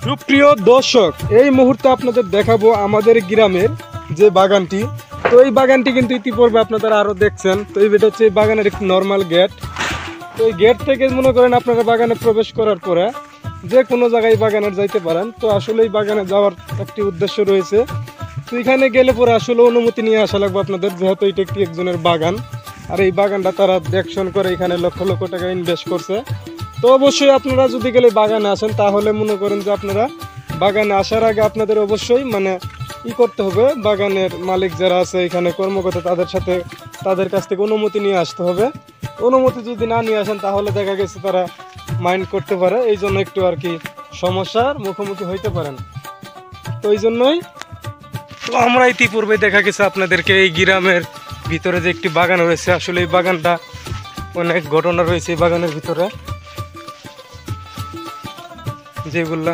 সুপ্রিয় দর্শক, এই মুহূর্তে আপনাদের দেখাবো আমাদের গ্রামের যে বাগানটি। তো এই বাগানটি কিন্তু ইতিপূর্বে আপনারা আরো দেখছেন। তো এই হচ্ছে এই বাগানের একটি নর্মাল গেট। তো এই গেট থেকে মনে করেন আপনারা বাগানে প্রবেশ করার পরে যে কোনো জায়গায় বাগানের যাইতে পারেন। তো আসলে এই বাগানে যাওয়ার একটি উদ্দেশ্য রয়েছে। তো এখানে গেলে পরে আসলে অনুমতি নিয়ে আসা লাগবে আপনাদের, যেহেতু এটা একটি একজনের বাগান। আর এই বাগানটা তারা দেখশন করে এখানে লক্ষ লক্ষ টাকা ইনভেস্ট করছে। তো অবশ্যই আপনারা যদি গেলে বাগানে আসেন তাহলে মনে করেন যে আপনারা বাগানে আসার আগে আপনাদের অবশ্যই করতে হবে, বাগানের মালিক যারা আছে এখানে কর্মকর্তা তাদের কাছ থেকে অনুমতি নিয়ে আসতে হবে। অনুমতি যদি না নিয়ে আসেন তাহলে দেখা গেছে তারা মাইন্ড করতে পারে, এই জন্য একটু আর কি সমস্যার মুখোমুখি হইতে পারেন। তো এই জন্যই তো আমরা ইতিপূর্বে দেখা গেছে আপনাদেরকে এই গ্রামের ভিতরে যে একটি বাগান রয়েছে, আসলে এই বাগানটা অনেক ঘটনা রয়েছে এই বাগানের ভিতরে, যেগুলা